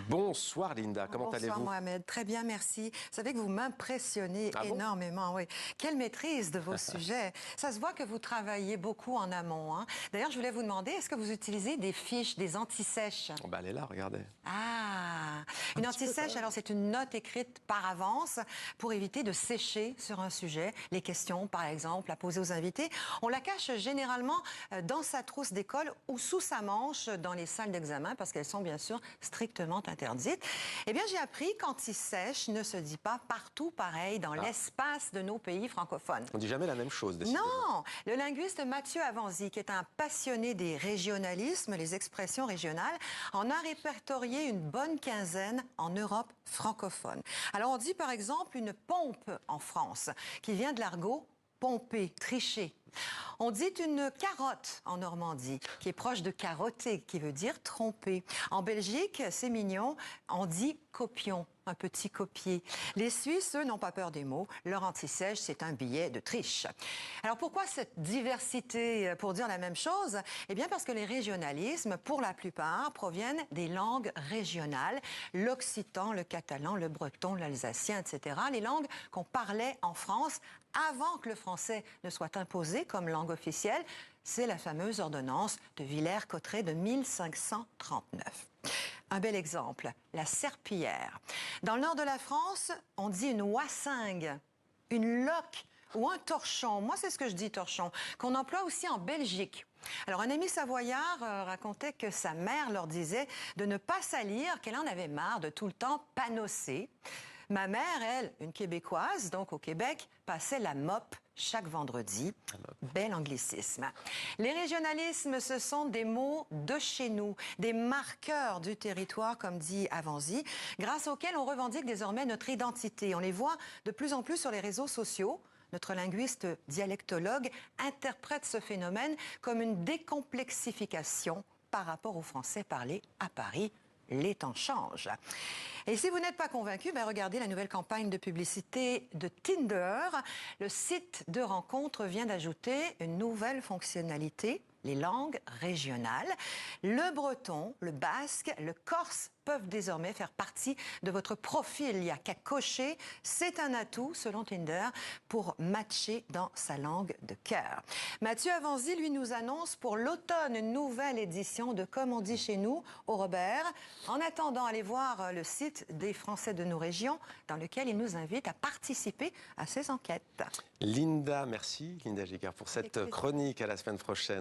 Bonsoir Linda, comment allez-vous? Bonsoir Mohamed, très bien, merci. Vous savez que vous m'impressionnez énormément, oui. Quelle maîtrise de vos sujets. Ça se voit que vous travaillez beaucoup en amont. Hein. D'ailleurs, je voulais vous demander, est-ce que vous utilisez des fiches, des anti-sèches? Oh, bah, elle est là, regardez. Ah, une anti-sèche, alors c'est une note écrite par avance pour éviter de sécher sur un sujet. Les questions, par exemple, à poser aux invités. On la cache généralement dans sa trousse d'école ou sous sa manche dans les salles d'examen parce qu'elles sont bien sûr strictement interdites. Eh bien, j'ai appris qu'anti-sèche ne se dit pas partout pareil dans l'espace de nos pays francophones. On dit jamais la même chose, décidément. Non, le linguiste Mathieu Avanzi, qui est un passionné des régionalismes, les expressions régionales, en a répertorié une bonne quinzaine en Europe francophone. Alors, on dit par exemple une pompe en France, qui vient de l'argot pomper, tricher. On dit une carotte en Normandie, qui est proche de carotter, qui veut dire tromper. En Belgique, c'est mignon, on dit copion, un petit copier. Les Suisses, eux, n'ont pas peur des mots. Leur anti-sèche, c'est un billet de triche. Alors pourquoi cette diversité pour dire la même chose? Eh bien parce que les régionalismes, pour la plupart, proviennent des langues régionales. L'occitan, le catalan, le breton, l'alsacien, etc. Les langues qu'on parlait en France avant que le français ne soit imposé comme langue officielle. C'est la fameuse ordonnance de Villers-Cotterêts de 1539. Un bel exemple, la serpillière. Dans le nord de la France, on dit une wassingue, une loque ou un torchon. Moi, c'est ce que je dis, torchon, qu'on emploie aussi en Belgique. Alors, un ami savoyard racontait que sa mère leur disait de ne pas salir, qu'elle en avait marre de tout le temps panosser. Ma mère, elle, une Québécoise, donc au Québec, passait la mop chaque vendredi. Bel anglicisme. Les régionalismes, ce sont des mots de chez nous, des marqueurs du territoire, comme dit Avanzi, grâce auxquels on revendique désormais notre identité. On les voit de plus en plus sur les réseaux sociaux. Notre linguiste dialectologue interprète ce phénomène comme une décomplexification par rapport aux Français parlés à Paris. Les temps changent. Et si vous n'êtes pas convaincu, regardez la nouvelle campagne de publicité de Tinder. Le site de rencontre vient d'ajouter une nouvelle fonctionnalité, les langues régionales. Le breton, le basque, le corse peuvent désormais faire partie de votre profil. Il n'y a qu'à cocher. C'est un atout, selon Tinder, pour matcher dans sa langue de cœur. Mathieu Avanzi, lui, nous annonce pour l'automne une nouvelle édition de Comme on dit chez nous, au Robert. En attendant, allez voir le site des Français de nos régions, dans lequel il nous invite à participer à ces enquêtes. Linda, merci Linda Gégard pour cette chronique. À la semaine prochaine.